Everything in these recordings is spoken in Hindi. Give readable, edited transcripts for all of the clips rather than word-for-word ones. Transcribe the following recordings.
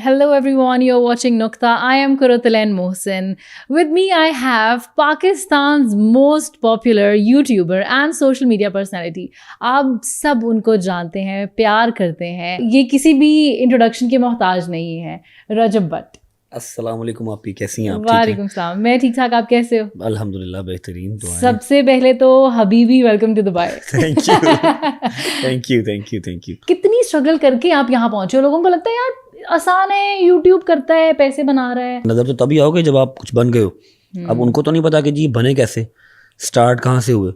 Hello everyone, you're watching Nukta. I am Kurotulain Mohsin. With me I have Pakistan's most popular YouTuber and social media personality. आप सब उनको जानते हैं, प्यार करते हैं. ये किसी भी इंट्रोडक्शन के मोहताज नहीं है. रजब भट्ट. अस्सलाम वालेकुम, आप कैसी हैं? आप वालेकुम सलाम. मैं ठीक ठाक, आप कैसे हो? अल्हम्दुलिल्लाह बेहतरीन. दुआएं. सबसे पहले तो हबीबी welcome to Dubai. Thank you thank you thank you thank you. कितनी स्ट्रगल करके आप यहाँ पहुंचे हो. लोगों को लगता है यार आसान है, यूट्यूब करता है, पैसे बना रहा है. नज़र तो तभी आओगे जब आप कुछ बन गए हो. अब उनको तो नहीं पता कि जी बने कैसे, स्टार्ट कहाँ से हुए.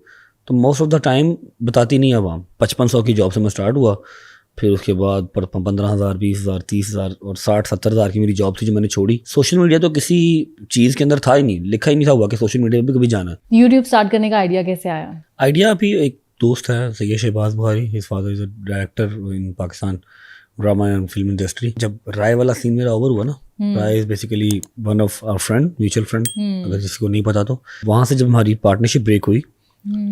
तो मोस्ट ऑफ द टाइम बताती नहीं है आवाम. 5500 की जॉब से मैं स्टार्ट हुआ, फिर उसके बाद 15,000, 20,000, 30,000 और 60-70,000 की मेरी जॉब थी जो मैंने छोड़ी. सोशल मीडिया तो किसी चीज़ के अंदर था ही नहीं, लिखा ही नहीं था हुआ कि सोशल मीडिया पे कभी जाना है. यूट्यूब स्टार्ट करने का आइडिया कैसे आया? आइडिया अभी एक दोस्त है Syed Shahbaz Bukhari, his father is a director in Pakistan drama and film industry. जब राय वाला सीन मेरा ओवर हुआ ना, Rai is basically one of our friend, mutual friend, अगर किसी को नहीं पता तो. वहाँ से जब हमारी पार्टनरशिप ब्रेक हुई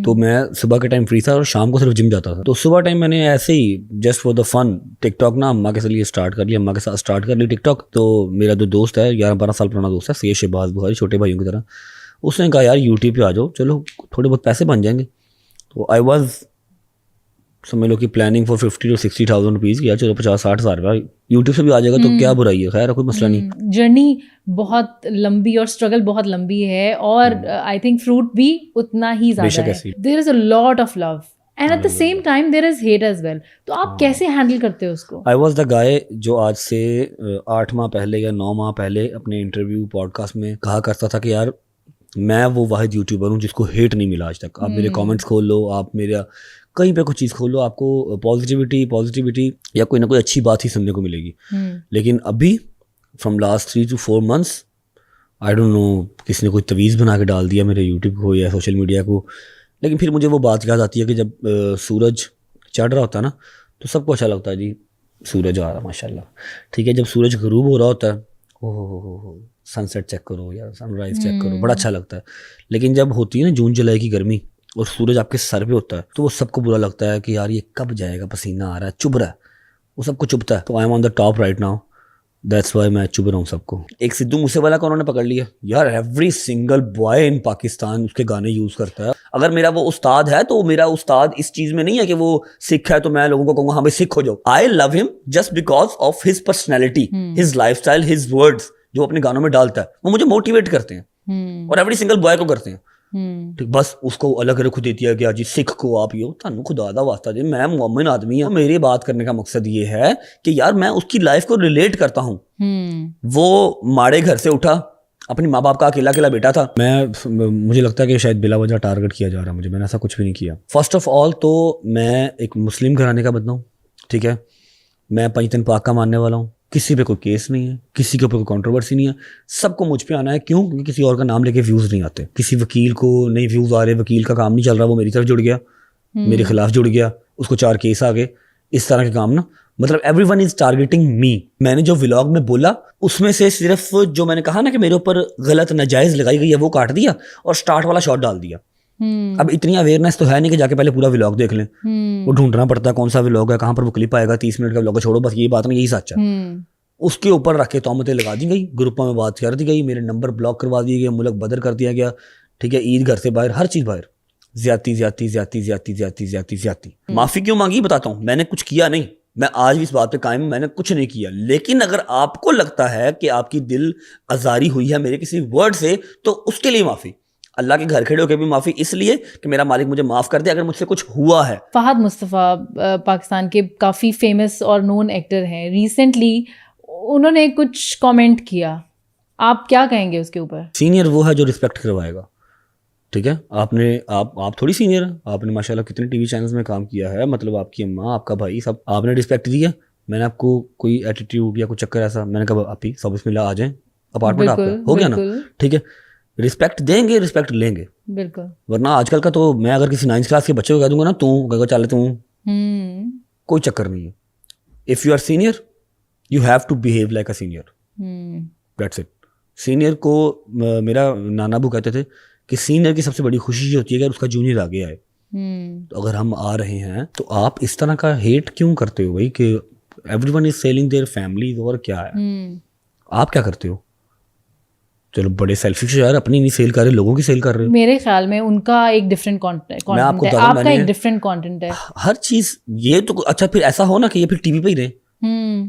तो मैं सुबह के टाइम फ्री था और शाम को सिर्फ जिम जाता था. तो सुबह टाइम मैंने ऐसे ही just for the fun TikTok ना अम्मा के लिए स्टार्ट कर लिया, अम्मा के साथ स्टार्ट कर ली टिकटॉक. तो मेरा जो दोस्त है 11-12 साल पुराना दोस्त है सैयद शहबाज बुखारी, छोटे भाइयों की तरह, उसने कहा यार यूट्यूब पे आ जाओ, चलो थोड़े बहुत पैसे बन जाएंगे. तो आई वॉज समझ लो कि प्लानिंग फॉर 50 to 60,000 रुपीज़ किया. चलो 50-60 हज़ार रुपया यूट्यूब से भी आ जाएगा तो क्या बुराई है. खैर कोई मसला नहीं. जर्नी बहुत लंबी और स्ट्रगल बहुत लंबी है और आई थिंक फ्रूट भी उतना ही ज्यादा है. There is a lot of love and at the same time there is hate as well. तो आप कैसे हैंडल करते हो उसको? आई वॉज द गाय जो आज से 8 माह पहले या 9 माह पहले अपने इंटरव्यू पॉडकास्ट में कहा करता था कि यार मैं वो वाहिद यूट्यूबर हूँ जिसको हेट नहीं मिला आज तक. आप मेरे कमेंट्स खोल लो, आप मेरा कहीं पे कुछ चीज़ खोल लो, आपको पॉजिटिविटी या कोई ना कोई अच्छी बात ही सुनने को मिलेगी. लेकिन अभी from last 3 to 4 months I don't know किसी ने कोई तवीज़ बना के डाल दिया मेरे यूट्यूब को या सोशल मीडिया को. लेकिन फिर मुझे वो बात याद आती है कि जब सूरज चढ़ रहा होता है ना तो सबको अच्छा लगता है जी सूरज आ रहा माशाल्लाह, ठीक है. जब सूरज गरूब हो रहा होता है, ओहो सनसेट चेक करो या सनराइज चेक करो, बड़ा अच्छा लगता है. लेकिन जब होती है ना जून जुलाई की गर्मी और सूरज आपके सर पे होता है तो वो सबको बुरा लगता है कि यार ये कब जाएगा, पसीना आ रहा है, चुभ रहा है, वो सबको चुभता है. तो I am on the top right now, that's why मैं चुभ रहा हूँ सबको. एक सिद्धू मूसेवाला को उन्होंने पकड़ लिया यार, every single boy in Pakistan उसके गाने यूज करता है. अगर मेरा वो उस्ताद है तो मेरा उस्ताद इस चीज में नहीं है कि वो सिख है तो मैं लोगों को कहूँगा हाँ भाई सिख हो जाओ. I love him just because of his personality, his life style, his words जो अपने गानों में डालता है वो मुझे मोटिवेट करते हैं और एवरी सिंगल बॉय को करते हैं. ठीक, बस उसको अलग रख देती है कि जी सिख को आप ये थानू खुदा दा वास्ता जी, मैं मोमिन आदमी हूँ. मेरे बात करने का मकसद ये है कि यार मैं उसकी लाइफ को रिलेट करता हूँ. वो माड़े घर से उठा, अपनी माँ बाप का अकेला बेटा था. मुझे लगता है कि शायद बिला वजह टारगेट किया जा रहा है मुझे. मैंने ऐसा कुछ भी नहीं किया. फर्स्ट ऑफ ऑल तो मैं एक मुस्लिम घराने का बंदा हूँ, ठीक है. मैं पंजतन पाक का मानने वाला हूँ. किसी पे कोई केस नहीं है, किसी के ऊपर कोई कंट्रोवर्सी नहीं है. सबको मुझ पे आना है. क्यों? क्योंकि किसी और का नाम लेके व्यूज़ नहीं आते. किसी वकील को नहीं व्यूज़ आ रहे, वकील का काम नहीं चल रहा, वो मेरी तरफ जुड़ गया, मेरे खिलाफ जुड़ गया, उसको 4 केस आ गए. इस तरह के काम ना, मतलब एवरीवन इज टारगेटिंग मी. मैंने जो व्लॉग में बोला उसमें से सिर्फ जो मैंने कहा ना कि मेरे ऊपर गलत नाजायज़ लगाई गई है वो काट दिया और स्टार्ट वाला शॉट डाल दिया. अब इतनी अवेयरनेस तो है नहीं कि जाके पहले पूरा व्लॉग देख लें. वो ढूंढना पड़ता है कौन सा व्लॉग है, कहाँ पर वो क्लिप आएगा. 30 मिनट का व्लॉग छोड़ो, बस ये बात नहीं, यही सच है. उसके ऊपर रख के तोहमतें लगा दी गई, ग्रुपों में बात कर दी गई, मेरे नंबर ब्लॉक करवा दिए गए, मुल्क बदर कर दिया गया, ठीक है. ईद घर से बाहर, हर चीज़ बाहर. ज्यादती. माफ़ी क्यों मांगी बताता हूँ. मैंने कुछ किया नहीं, मैं आज भी इस बात पे कायम, मैंने कुछ नहीं किया. लेकिन अगर आपको लगता है कि आपकी दिल आज़ारी हुई है मेरे किसी वर्ड से तो उसके लिए माफ़ी. अल्लाह के घर खड़े होकर भी माफ़ी इसलिए कि मेरा मालिक मुझे माफ़ कर दे अगर मुझसे कुछ हुआ है. फहद मुस्तफ़ा पाकिस्तान के काफ़ी फेमस और नोन एक्टर हैं. रिसेंटली उन्होंने कुछ कमेंट किया, आप क्या कहेंगे उसके ऊपर? सीनियर वो है जो रिस्पेक्ट करवाएगा, ठीक है. आप थोड़ी सीनियर हैं. आपने माशाल्लाह कितने टीवी चैनल्स में काम किया है, मतलब आपकी अम्मा, आपका भाई, सब आपने रिस्पेक्ट दिया. मैंने आपको कोई एटीट्यूड या कोई चक्कर ऐसा, मैंने कहा आप ही सब इसमें आ जाएं, अपार्टमेंट आपका हो गया ना, ठीक है. रिस्पेक्ट देंगे, रिस्पेक्ट लेंगे, बिल्कुल. वरना आजकल का तो मैं अगर किसी 9th क्लास के बच्चे को कह दूंगा ना तू कहेगा चल तू, कोई चक्कर नहीं है. If you are senior you have to behave like a senior, that's it. Senior को मेरा नाना अबू कहते थे कि सीनियर की सबसे बड़ी खुशी ये होती है कि उसका जूनियर आगे आए. तो अगर हम आ रहे हैं तो आप इस तरह का हेट क्यों करते हो भाई कि everyone is selling their families, और क्या है। आप क्या करते हो? चलो बड़े सेल्फिश यार, अपनी नहीं सेल कर रहे, लोगों की सेल कर रहे हो। मेरे ख्याल में उनका एक डिफरेंट कंटेंट है, आपका एक डिफरेंट कंटेंट है। हर चीज ये तो अच्छा, फिर ऐसा हो ना कि ये फिर टीवी पे ही रहे।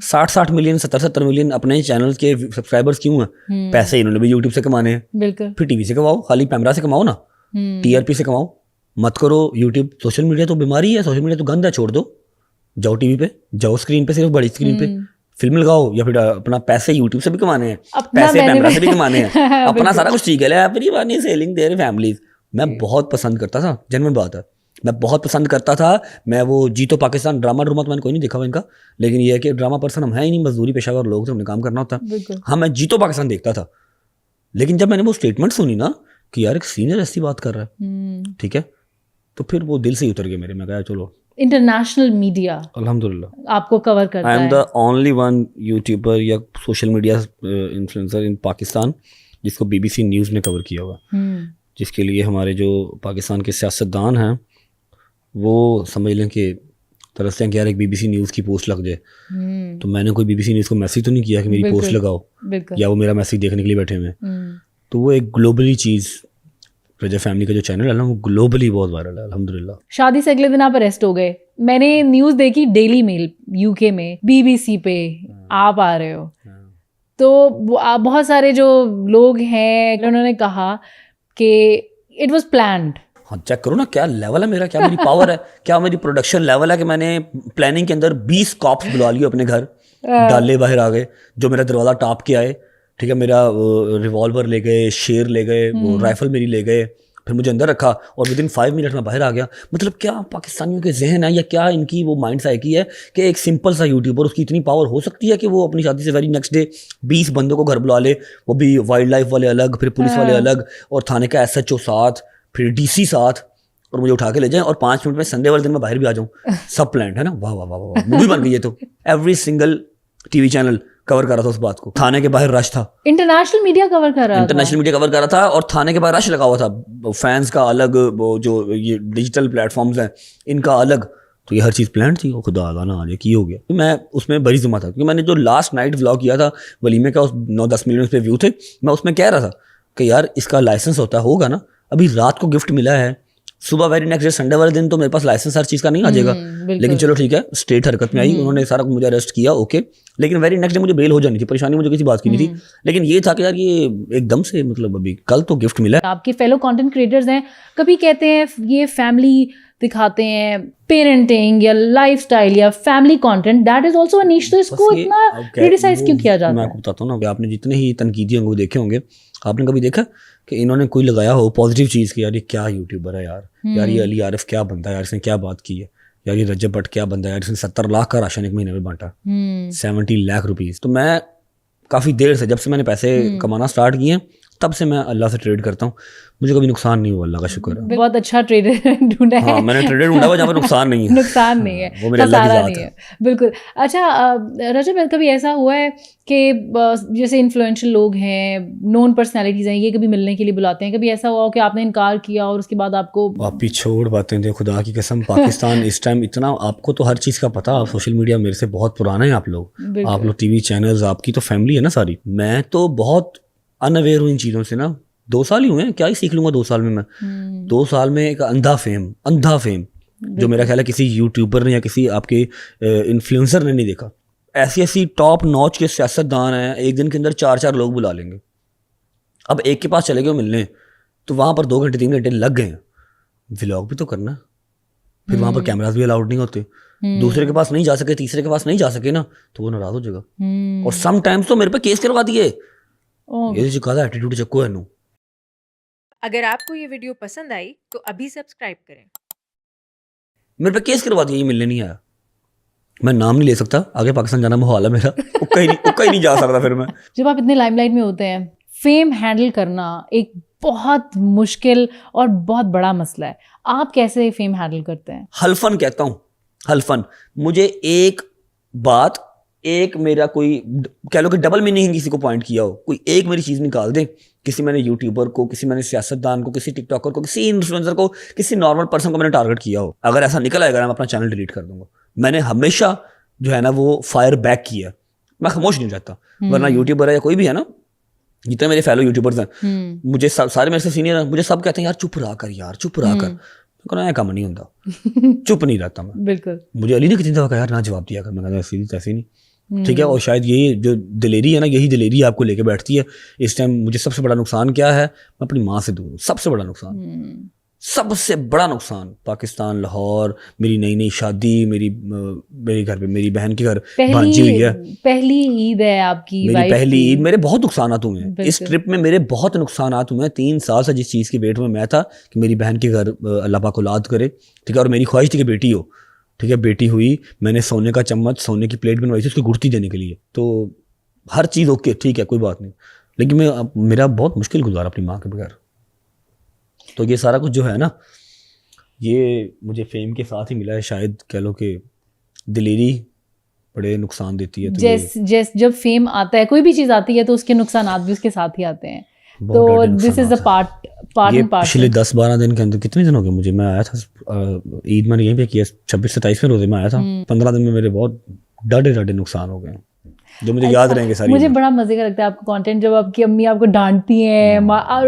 60 मिलियन 70 मिलियन अपने चैनल के सब्सक्राइबर्स क्यों हैं? पैसे इन्होंने भी यूट्यूब से कमाने हैं, बिल्कुल। फिर टीवी से कमाओ, खाली कैमरा से कमाओ ना, टीआरपी से कमाओ, मत करो यूट्यूब। सोशल मीडिया तो बीमारी है, सोशल मीडिया तो गंद है, छोड़ दो, जाओ टीवी पे, जाओ स्क्रीन पे, सिर्फ बड़ी स्क्रीन पे फिल्म लगाओ, या फिर अपना पैसे यूट्यूब से भी कमाने हैं, पैसे कैमरा से भी कमाने हैं, अपना सारा कुछ ठीक है, एवरीवन सेलिंग देयर फैमिलीज। मैं बहुत पसंद करता था, जेन्युइन बात है, मैं बहुत पसंद करता था। मैं वो जीतो पाकिस्तान ड्रामा तो मैंने कोई नहीं देखा हुआ इनका, लेकिन ये है कि ड्रामा पर्सन हम है ही नहीं, मजदूरी पेशावर लोग थे, हमने काम करना होता। हाँ, मैं जीतो पाकिस्तान देखता था, लेकिन जब मैंने वो स्टेटमेंट सुनी ना कि यार एक सीनियर ऐसी बात कर रहा है, ठीक है, तो फिर वो दिल से ही उतर गया मेरे। मैं कहा चलो, इंटरनेशनल मीडिया अल्हम्दुलिल्लाह आपको कवर करता है। I am the only one YouTuber या social media influencer in Pakistan जिसको BBC न्यूज़ ने कवर किया हुआ, जिसके लिए हमारे जो पाकिस्तान के सियासतदान हैं वो समझ लें कि तरसते हैं कि यार एक BBC न्यूज़ की पोस्ट लग जाए। तो मैंने कोई BBC न्यूज़ को मैसेज तो नहीं किया कि मेरी पोस्ट लगाओ, या वो मेरा मैसेज देखने के लिए बैठे हुए। तो वो एक ग्लोबली चीज़, रजा फैमिली का जो चैनल है ना, वो ग्लोबली बहुत वायरल है अल्हम्दुलिल्लाह। शादी से अगले दिन आप अरेस्ट हो गए। मैंने न्यूज़ देखी, डेली मेल UK में, BBC पे आप आ रहे हो, तो बहुत सारे जो लोग हैं उन्होंने कहा कि इट वाज प्लान्ड। हाँ, चेक करो ना क्या लेवल है मेरा, क्या मेरी पावर है, क्या मेरी प्रोडक्शन लेवल है कि मैंने प्लानिंग के अंदर 20 कॉप्स बुला लिए अपने घर, डाले बाहर आ गए, जो मेरा दरवाज़ा टाप के आए, ठीक है, मेरा रिवॉल्वर ले गए, शेर ले गए, वो राइफल मेरी ले गए, फिर मुझे अंदर रखा और विदिन 5 मिनट में बाहर आ गया। मतलब क्या पाकिस्तानियों के जहन है, या क्या इनकी वो माइंड साइकी है कि एक सिंपल सा यूट्यूबर, उसकी इतनी पावर हो सकती है कि वो अपनी शादी से वेरी नेक्स्ट डे 20 बंदों को घर बुला ले, वो भी वाइल्ड लाइफ वाले अलग, फिर पुलिस वाले अलग, और थाने का SHO साथ, फिर DC साथ, और मुझे उठा के ले जाएं और 5 मिनट में संडे वाले दिन मैं बाहर भी आ जाऊं। सब प्लान है ना। वाह वाह वाह वाह, मूवी बन गई है। तो every single TV channel cover कर रहा था उस बात को। थाने के बाहर रश था, इंटरनेशनल मीडिया कवर कर रहा था, और थाने के बाहर रश लगा हुआ था, फैंस का अलग, वो जो ये डिजिटल प्लेटफॉर्म्स हैं इनका अलग। तो ये हर चीज़ प्लान थी। वो खुदा ना आज की हो गया। मैं उसमें बड़ी जुम्मा था, क्योंकि मैंने जो लास्ट नाइट व्लॉग किया था वलीमे का, उस 9-10 मिलियन पे व्यू थे। मैं उसमें कह रहा था कि यार इसका लाइसेंस होगा ना, अभी रात को गिफ्ट मिला है, सुबह वेरी नेक्स्ट डे संडे वाले दिन तो मेरे पास लाइसेंस हर चीज़ का नहीं आ जाएगा। लेकिन चलो ठीक है, स्टेट हरकत में आई, उन्होंने सारा कुछ मुझे अरेस्ट किया, ओके, लेकिन वेरी नेक्स्ट डे मुझे बेल हो जानी थी। परेशानी मुझे किसी बात की नहीं थी, लेकिन ये था कि यार ये एकदम से, मतलब अभी कल तो गिफ्ट मिला है। आपके फेलो कंटेंट क्रिएटर्स हैं, कभी कहते हैं ये फैमिली दिखाते हैं, पेरेंटिंग या लाइफस्टाइल या family content, that is also a niche, तो इसको इतना क्रिटिसाइज क्यों किया जाता है? मैं आपको बताता हूँ ना, आपने जितने ही तनकीदी होंगे देखे होंगे, आपने कभी देखा कि इन्होंने कोई लगाया हो पॉजिटिव चीज़ की, यार ये क्या यूट्यूबर है यार, यार ये अली आरिफ क्या बनता है यार, इसने क्या बात की है, यार ये रजब भट्ट क्या बनता है यार, इसने 70 लाख का राशन एक महीने में बांटा, 70 लाख रुपीज़। तो मैं काफ़ी देर से, जब से मैंने पैसे कमाना स्टार्ट किए हैं, तब से मैं अल्लाह से ट्रेड करता हूँ, मुझे कभी नुकसान नहीं हुआ, अल्लाह का शुक्र है। बहुत अच्छा ट्रेडर ढूंढा है। हाँ, मैंने ट्रेडर ढूंढा हुआ जहाँ पर नुकसान नहीं है। नुकसान नहीं है, वो मेरे अल्लाह की ज़ात है। बिल्कुल। अच्छा रजब, कभी ऐसा हुआ है कि जैसे इन्फ्लुएंशियल लोग हैं, नोन पर्सनैलिटीज़ हैं, ये कभी मिलने के लिए बुलाते हैं, कभी ऐसा हुआ हो कि आपने इनकार किया और उसके बाद आपको? आप भी छोड़ बातें थे, खुदा की कसम, पाकिस्तान इस टाइम इतना, आपको तो हर चीज़ का पता, आप सोशल मीडिया मेरे से बहुत पुराना है, आप लोग TV चैनल्स, आपकी तो फैमिली है ना सारी। मैं तो बहुत अनअवेयर हूँ इन चीज़ों से ना। 2 साल ही हुए हैं, क्या ही सीख लूँगा 2 साल में मैं। 2 साल में एक अंधा फेम जो मेरा ख्याल है किसी यूट्यूबर ने या किसी आपके इन्फ्लुएंसर ने नहीं देखा। ऐसी टॉप नॉच के सियासतदान हैं, एक दिन के अंदर 4-4 लोग बुला लेंगे। अब एक के पास चले गए मिलने, तो वहाँ पर 2 घंटे 3 घंटे लग गए हैं, व्लॉग भी तो करना, फिर वहाँ पर कैमरास भी अलाउड नहीं होते, दूसरे के पास नहीं जा सके, तीसरे के पास नहीं जा सके ना, तो वो नाराज हो जाएगा। और समटाइम्स तो मेरे पे केस करवा दिए, ये जो कहा एटीट्यूड चक्को है। अगर आपको ये वीडियो पसंद आई तो अभी सब्सक्राइब करें। मेरे पे केस करवा दिया, ये मिलने नहीं आया। मैं नाम नहीं ले सकता, आगे पाकिस्तान जाना मुहाल है मेरा, उक्का ही नहीं जा सकता फिर मैं। जब आप इतने लाइमलाइट में होते हैं, फेम हैंडल करना एक बहुत मुश्किल और बहुत बड़ा मसला है। आप कैसे फेम हैंडल करते हैं? हल्फन कहता हूँ, हल्फन। मुझे एक बात, एक मेरा कोई कह लो कि डबल मीनिंग किसी को पॉइंट किया हो, कोई एक मेरी चीज़ निकाल दे, किसी मैंने यूट्यूबर को, किसी मैंने सियासतदान को, किसी टिकटॉकर को, किसी इन्फ्लुएंसर को, किसी नॉर्मल पर्सन को मैंने टारगेट किया हो, अगर ऐसा निकल आएगा मैं अपना चैनल डिलीट कर दूंगा। मैंने हमेशा जो है ना वो फायर बैक किया, मैं खामोश नहीं हो जाता। वरना यूट्यूबर है या कोई भी है ना, जितने मेरे फैलो यूट्यूबर्स हैं, मुझे सारे मेरे से सीनियर हैं, मुझे सब कहते हैं यार चुप रहा कर, यार चुप रहा कर। मैं काम नहीं होता, चुप नहीं रहता मैं। बिल्कुल। मुझे अली ने कितनी दफा कहा यार ना जवाब दिया कर, मैं कहता ऐसे ऐसे नहीं, ठीक है। और शायद यही जो दिलेरी है ना, यही दिलेरी आपको लेके बैठती है। इस टाइम मुझे सबसे बड़ा नुकसान क्या है, मैं अपनी माँ से दूर हूँ। सबसे बड़ा नुकसान, सबसे बड़ा नुकसान पाकिस्तान, लाहौर, मेरी नई नई शादी, मेरे घर पे मेरी बहन के घर भांजी हुई है, पहली ईद है आपकी, मेरी पहली ईद। मेरे बहुत नुकसान हुए हैं इस ट्रिप में, मेरे बहुत नुकसान हुए हैं। 3 साल से जिस चीज़ की वेट में मैं था कि मेरी बहन के घर अल्लाह पाक औलाद करे, ठीक है, और मेरी ख्वाहिश थी कि बेटी हो, ठीक है। बेटी हुई, मैंने सोने का चम्मच, सोने की प्लेट बनवाई थी उसको गुड़ती देने के लिए। तो हर चीज़ ओके, ठीक है, कोई बात नहीं, लेकिन मेरा बहुत मुश्किल गुजारा अपनी माँ के बगैर। तो ये सारा कुछ जो है ना, ये मुझे फेम के साथ ही मिला है। शायद कह लो कि दिलेरी बड़े नुकसान देती है। तो जब फेम आता है, कोई भी चीज़ आती है तो उसके नुकसानात भी उसके साथ ही आते हैं। तो this is a part and part. पिछले 10-12 दिन के अंदर, कितने दिन हो गए मुझे, मैं आया था ईद मैंने यहीं पे किया, 26-27वें रोजे में आया था। 15 दिन में मेरे बहुत डाढ़े नुकसान हो गए जो मुझे याद रहेंगे सारी। मुझे बड़ा मजे का लगता है आपका कंटेंट, जब आपकी अम्मी आपको डांटती हैं,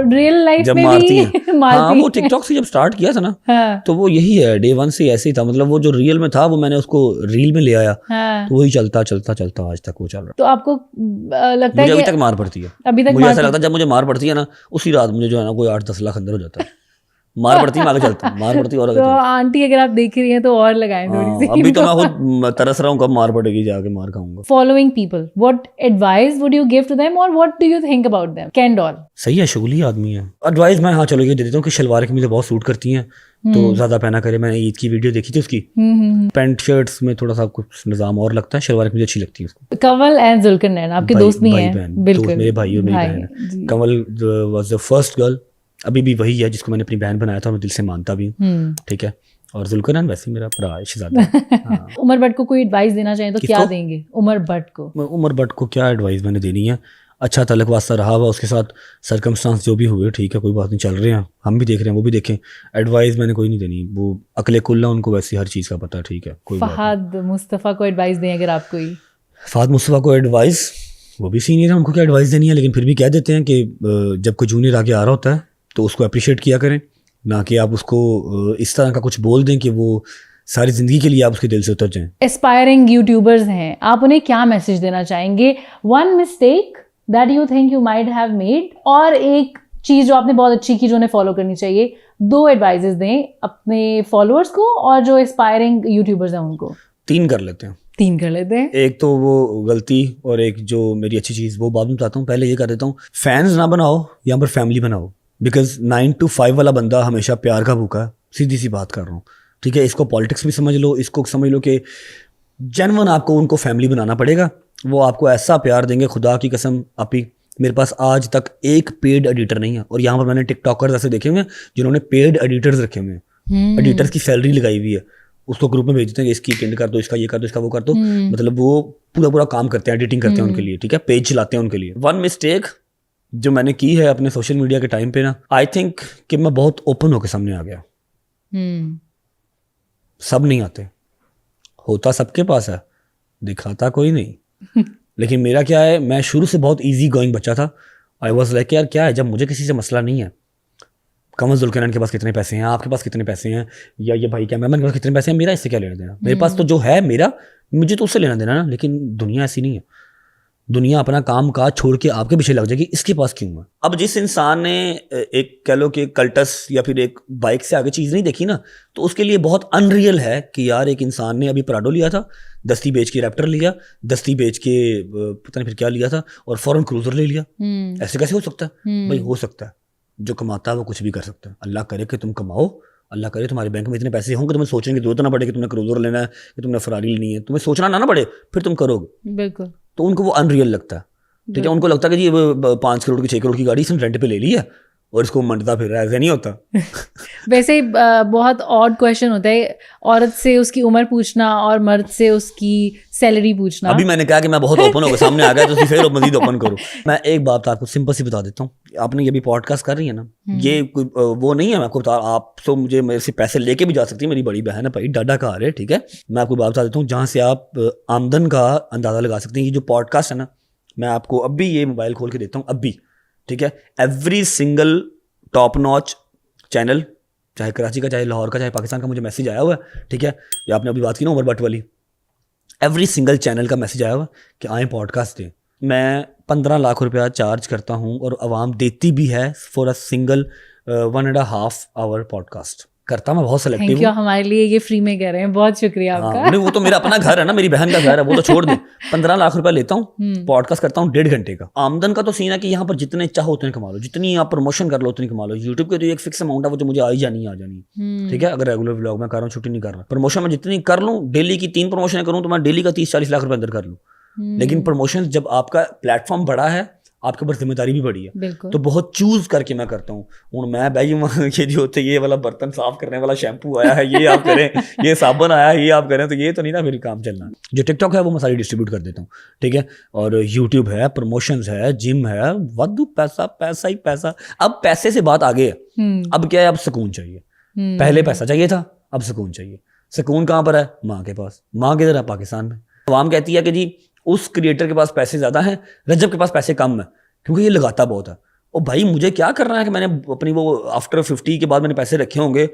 रियल लाइफ में मारती भी हैं। हाँ, वो टिकटॉक से जब स्टार्ट किया था ना, हाँ। तो वो यही है, डे 1 से ऐसे ही था। मतलब वो जो रियल में था वो मैंने उसको रील में ले आया, हाँ। तो वही चलता आज तक वो चल रहा। तो आपको लगता है मुझे अभी तक मार पड़ती है, अभी तक मुझे ऐसा लगता है जब मुझे मार पड़ती है ना, उसी रात मुझे जो है ना कोई 8-10 लाख अंदर हो जाता है। मार पड़ती है, मैं आगे चलता हूँ, मार पड़ती है और आगे चलता। तो आंटी अगर आप देख रही हैं तो और लगाएं थोड़ी सी। अभी तो मैं खुद तरस रहा हूँ कब मार पड़ेगी, जाके मार खाऊंगा। Following people, what advice would you give to them और what do you think about them? कैंडोल सही है, शुगली आदमी है। एडवाइस मैं हाँ चलो ये दे देता हूँ कि शलवार की मुझे बहुत सूट करती हैं, तो ज्यादा पहना करे। मैंने ईद की वीडियो देखी थी उसकी, पैंट शर्ट्स में थोड़ा सा कुछ निजाम और लगता है, शलवार की मुझे अच्छी लगती है उसको। कंवल एंड जुल्करनैन आपके दोस्त नहीं है? बिल्कुल, मेरे भाई और मेरी बहन। Kanwal was the first girl, अभी भी वही है जिसको मैंने अपनी बहन बनाया था और मैं दिल से मानता भी हूँ, ठीक है। और जुल्करनैन वैसे मेरा भरा है, शहजादा। उमर भट्ट को कोई एडवाइस देना चाहें तो क्या देंगे? उमर भट्ट को क्या एडवाइस मैंने देनी है? अच्छा तलक वास्ता रहा हुआ उसके साथ, सर्कमस्टांस जो भी हुए ठीक है, कोई बात नहीं, चल रहे हैं, हम भी देख रहे हैं, वो भी देखें। एडवाइस मैंने कोई नहीं देनी, वो अकले कुल्ला, उनको वैसे हर चीज़ का पता है, ठीक है। कोई फहद मुस्तफ़ा को एडवाइस दें अगर आप कोई? फहद मुस्तफ़ा को एडवाइस, वो भी सीनियर है, उनको क्या एडवाइस देनी है, लेकिन फिर भी कह देते हैं कि जब कोई जूनियर आगे आ रहा होता है तो उसको अप्रिशिएट किया करें, ना कि आप उसको इस तरह का कुछ बोल दें कि वो सारी ज़िंदगी के लिए आप उसके दिल से उतर जाएं। एस्पायरिंग यूट्यूबर्स हैं, आप उन्हें क्या मैसेज देना चाहेंगे? One mistake that you think you might have made, और एक चीज़ जो आपने बहुत अच्छी की जो उन्हें फॉलो करनी चाहिए। 2 एडवाइजेस दें अपने फॉलोअर्स को और जो एस्पायरिंग यूट्यूबर्स हैं उनको। 3 कर लेते हैं। एक तो वो गलती और एक जो मेरी अच्छी चीज़, वो बाद में बताता हूँ। पहले ये कर देता हूँ, फैंस ना बनाओ, यहाँ पर फैमिली बनाओ। बिकॉज 9 to 5 वाला बंदा हमेशा प्यार का भूखा है, सीधी सी बात कर रहा हूँ, ठीक है। इसको पॉलिटिक्स भी समझ लो, इसको समझ लो कि जेन्युइन आपको उनको फैमिली बनाना पड़ेगा। वो आपको ऐसा प्यार देंगे, खुदा की कसम। आपी मेरे पास आज तक एक पेड एडिटर नहीं है, और यहाँ पर मैंने टिकटॉकर्स ऐसे देखे हुए हैं जिन्होंने पेड एडिटर्स रखे हुए हैं, एडिटर्स की सैलरी लगाई हुई है, उसको ग्रुप में भेज देते हैं कि इसकी टेंड कर दो, इसका ये कर दो, इसका वो कर दो। मतलब वो पूरा काम करते हैं, एडिटिंग करते हैं उनके लिए, ठीक है, पेज चलाते हैं उनके लिए। वन मिस्टेक जो मैंने की है अपने सोशल मीडिया के टाइम पे ना, आई थिंक कि मैं बहुत ओपन होकर सामने आ गया। सब नहीं आते, होता सबके पास है, दिखाता कोई नहीं। लेकिन मेरा क्या है, मैं शुरू से बहुत इजी गोइंग बच्चा था। आई वॉज लाइक यार क्या है, जब मुझे किसी से मसला नहीं है, कंवल जुल्करनैन के पास कितने पैसे हैं, आपके पास कितने पैसे हैं, या ये भाई कैमरामैन के पास कितने पैसे हैं, मेरा इससे क्या लेना देना? मेरे पास तो जो है मेरा, मुझे तो उससे लेना देना ना। लेकिन दुनिया ऐसी नहीं है, दुनिया अपना काम काज छोड़ के आपके पीछे लग जाएगी, इसके पास क्यों है? अब जिस इंसान ने एक कह लो कि कल्टस या फिर एक बाइक से आगे चीज़ नहीं देखी ना, तो उसके लिए बहुत अनरियल है कि यार एक इंसान ने अभी पराडो लिया था, दस्ती बेच के रैप्टर लिया, दस्ती बेच के पता नहीं फिर क्या लिया था, और फॉरेन क्रूजर ले लिया। ऐसे कैसे हो सकता है भाई? हो सकता है, जो कमाता है वो कुछ भी कर सकता है। अल्लाह करे कि तुम कमाओ, अल्लाह करे तुम्हारे बैंक में इतने पैसे होंगे तुम्हें सोचने की जरूरत ना पड़े कि तुमने क्रूजर लेना है कि तुमने फरारी लेनी है, तुम्हें सोचना ना पड़े, फिर तुम करोगे। बिल्कुल। तो उनको वो अनरियल लगता है, ठीक है। उनको लगता है कि जी 5 करोड़ की 6 करोड़ की गाड़ी इसने रेंट पे ले ली है, और इसको मंडता फिर रहा है, ऐसे नहीं होता। वैसे ही बहुत ऑड क्वेश्चन होता है औरत से उसकी उम्र पूछना और मर्द से उसकी सैलरी पूछना। अभी मैंने कहा कि मैं बहुत ओपन होकर सामने आ गया तो फिर मजीद ओपन करो। मैं एक बात आपको सिंपल सी बता देता हूँ, आपने ये भी पॉडकास्ट कर रही है ना, ये कोई वो नहीं है, मैं आपको बता, आप तो मुझे मेरे से पैसे लेके भी जा सकती है, मेरी बड़ी बहन है भाई, डाडा का है, ठीक है। मैं आपको बात बता देता हूँ जहाँ से आप आमदन का अंदाजा लगा सकते हैं। ये जो पॉडकास्ट है ना, मैं आपको अभी ये मोबाइल खोल के देता हूँ अभी, ठीक है। Every single top notch channel, चाहे कराची का, चाहे लाहौर का, चाहे पाकिस्तान का, मुझे मैसेज आया हुआ है, ठीक है। या आपने अभी बात की ना उमर भट्ट वाली, एवरी सिंगल चैनल का मैसेज आया हुआ कि आए पॉडकास्ट दें। मैं 15 लाख रुपया चार्ज करता हूँ और आवाम देती भी है for a single 1.5 hour podcast. करता मैं बहुत सेलेक्टिव हूँ। हमारे लिए ये फ्री में कह रहे हैं, बहुत शुक्रिया आपका। हाँ, वो तो मेरा अपना घर है ना, मेरी बहन का घर है, वो तो छोड़ दे। 15 लाख रुपया लेता हूँ, पॉडकास्ट करता हूँ 1.5 घंटे का। आमदन का तो सीन है कि यहाँ पर जितने चाहो उतने कमा लो, जितनी आप प्रमोशन कर लो उतनी कमा लो। यूट्यूब के तो एक फिक्स अमाउंट है, वो जो मुझे आ जानी, ठीक है। अगर रेगुलर व्लॉग में कर रहा हूँ, छुट्टी नहीं कर रहा, प्रमोशन में जितनी कर लूँ, डेली की 3 प्रमोशन करूँ तो मैं डेली का 30-40 लाख रुपए अंदर कर लूँ। लेकिन प्रमोशन जब आपका प्लेटफॉर्म बड़ा है, आपके ऊपर जिम्मेदारी भी बड़ी है, तो बहुत चूज करके मैं करता हूँ। हूँ मैं भाई ये जो होते ये वाला बर्तन साफ करने वाला शैम्पू आया है, ये आप करें, ये साबुन आया है, ये आप करें, तो ये तो नहीं ना मेरी काम चलना। जो टिकटॉक है वो मैं सारी डिस्ट्रीब्यूट कर देता हूँ, ठीक है। और यूट्यूब है, प्रमोशंस है, जिम है, वादू पैसा, पैसा ही पैसा। अब पैसे से बात आगे है, अब क्या है, अब सुकून चाहिए। पहले पैसा चाहिए था, अब सुकून चाहिए। सुकून कहाँ पर है? माँ के पास। माँ किधर है? पाकिस्तान में। आवाम कहती है कि जी उस क्रिएटर के पास पैसे ज्यादा हैं, रजब के पास पैसे कम है, क्योंकि ये लगाता बहुत है। ओ भाई मुझे क्या करना है कि मैंने अपनी वो आफ्टर 50 के बाद मैंने पैसे रखे होंगे,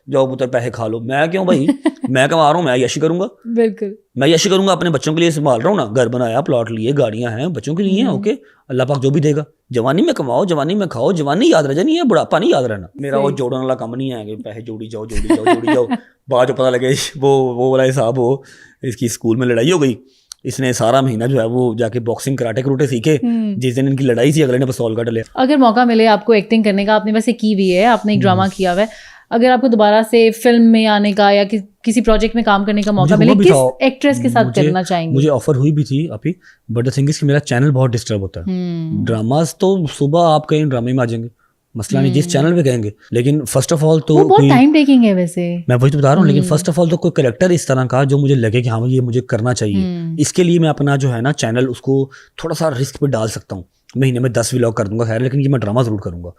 जाओ पुत्र पैसे खा लो। मैं क्यों भाई, मैं कमा रहा हूँ, मैं यशी करूंगा, बिल्कुल मैं यशी करूंगा। अपने बच्चों के लिए संभाल रहा हूँ ना, घर बनाया, प्लॉट लिए, गाड़ियां हैं, बच्चों के लिए हैं, ओके। अल्लाह पाक जो भी देगा। जवानी में कमाओ, जवानी में खाओ, जवानी याद रह जानी है, बुढ़ापा नहीं याद रहना। मेरा वो जोड़ने वाला काम नहीं है कि पैसे जोड़ी जाओ, जोड़ी जाओ, जोड़ी जाओ, बाद जो पता लगे वो वाला हिसाब हो, इसकी स्कूल में लड़ाई हो गई, इसने सारा महीना जो है वो जाके बॉक्सिंग, कराटे करूटे सीखे, जिस दिन इनकी लड़ाई थी अगले ने पिस्तौल काट लिया। अगर मौका मिले आपको एक्टिंग करने का, आपने वैसे की भी है, आपने एक ड्रामा किया हुआ है, अगर आपको दोबारा से फिल्म में आने का या किसी प्रोजेक्ट में काम करने का मौका मिले, किस एक्ट्रेस के साथ करना चाहेंगे? मुझे ऑफर हुई भी थी अभी, बट द थिंग इज कि मेरा चैनल बहुत डिस्टर्ब होता है। ड्रामास तो सुबह आप कहीं ड्रामे में आ जाएंगे, मसला नहीं, जिस चैनल पे कहेंगे। लेकिन फर्स्ट ऑफ ऑल तो वो बहुत टाइम टेकिंग है वैसे, मैं वही तो बता रहा हूँ। लेकिन फर्स्ट ऑफ ऑल तो कोई करेक्टर इस तरह का जो मुझे लगे कि हाँ ये मुझे करना चाहिए, इसके लिए मैं अपना जो है ना चैनल उसको थोड़ा सा रिस्क पे डाल सकता हूँ। महीने में 10 व्लॉग कर दूंगा, खैर, लेकिन ये मैं ड्रामा जरूर करूंगा,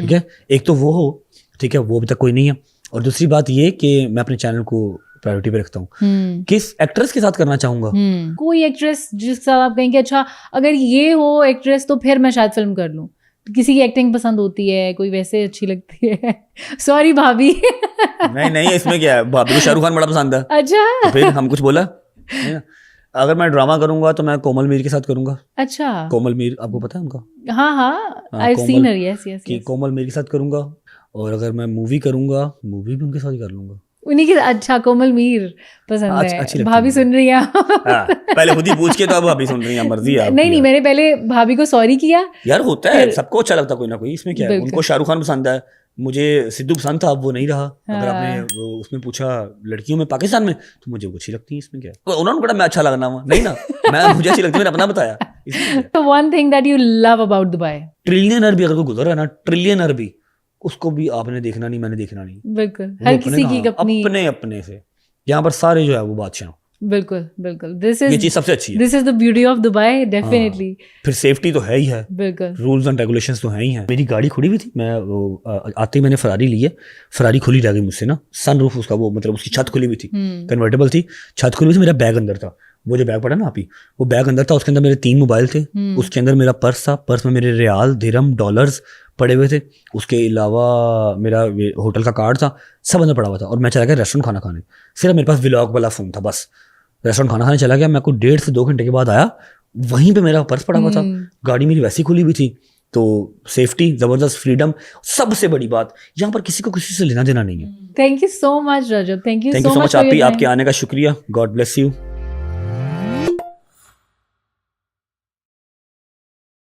ठीक है। एक तो वो हो, ठीक है, वो अभी तक कोई नहीं है। और दूसरी बात ये कि मैं अपने चैनल को प्रायोरिटी पे रखता हूँ। किस एक्ट्रेस के साथ करना चाहूंगा? कोई एक्ट्रेस जिसके साथ आप कहेंगे अच्छा अगर ये हो एक्ट्रेस तो फिर मैं शायद फिल्म कर लूँ। किसी की एक्टिंग पसंद होती है, कोई वैसे अच्छी लगती है। सॉरी भाभी। नहीं इसमें क्या है, भाभी को शाहरुख खान बड़ा पसंद है। अच्छा तो फिर हम कुछ बोला? अगर मैं ड्रामा करूंगा तो मैं कोमल मीर के साथ करूंगा। अच्छा, कोमल मीर आपको पता है उनका? हाँ, I have seen her, yes. Komal Meer के साथ करूंगा। और अगर मैं मूवी करूंगा, मूवी भी उनके साथ ही कर लूंगा, उन्हीं के। अच्छा, कोमल मीर पसंद है। भाभी सुन रही है? पहले खुद ही पूछ के तो अब भाभी सुन रही है, मर्जी है। नहीं, मैंने पहले भाभी को सॉरी किया। यार होता है, सबको अच्छा लगता कोई ना कोई, इसमें क्या है। उनको शाहरुख खान पसंद है, मुझे सिद्धू पसंद था, अब वो नहीं रहा। अगर आपने उसमें पूछा लड़कियों में पाकिस्तान में, तो मुझे वो अच्छी लगती है, इसमें क्या है। उन्होंने बड़ा मैं अच्छा लगना हुआ नहीं ना, मैं मुझे अच्छी लगती है, मैंने अपना बताया। One thing that you love about Dubai? Trillionaire भी अगर कोई गुजर है ना, ट्रिलियनर भी, उसको भी आपने देखना नहीं, मैंने देखना नहीं। बिल्कुल, हर किसी की अपने से, यहाँ पर सारे जो है वो बादशाह। बिल्कुल, दिस इज, ये चीज सबसे अच्छी है, this is the beauty of Dubai, definitely. फिर सेफ्टी तो है ही है, बिल्कुल, रूल्स एंड रेगुलेशंस तो है ही है। मेरी गाड़ी खुली हुई थी, मैं आते ही मैंने फरारी ली है, फरारी खुली रह गई मुझसे ना, सनरूफ उसका वो मतलब उसकी छत खुली हुई थी, कन्वर्टेबल थी, छत खुली हुई थी, मेरा बैग अंदर था, वो जो बैग पड़ा ना आप ही, वो बैग अंदर था, उसके अंदर मेरे 3 मोबाइल थे, उसके अंदर मेरा पर्स था, पर्स में मेरे रियाल, दिरहम, डॉलर्स पड़े हुए थे, उसके अलावा मेरा होटल का कार्ड था, सब अंदर पड़ा हुआ था। और मैं चला गया रेस्टोरेंट खाना खाने, सिर्फ मेरे पास व्लॉग वाला फोन था, बस रेस्टोरेंट खाना खाने चला गया। मैं कुछ 1.5 से 2 घंटे के बाद आया, वहीं पे मेरा पर्स पड़ा हुआ था, गाड़ी मेरी वैसी खुली हुई थी। तो सेफ्टी, जबरदस्त फ्रीडम, सबसे बड़ी बात, यहाँ पर किसी को किसी से लेना देना नहीं है। Thank you so much Rajab, thank you so much. आपके आने का शुक्रिया, गॉड ब्लेस यू।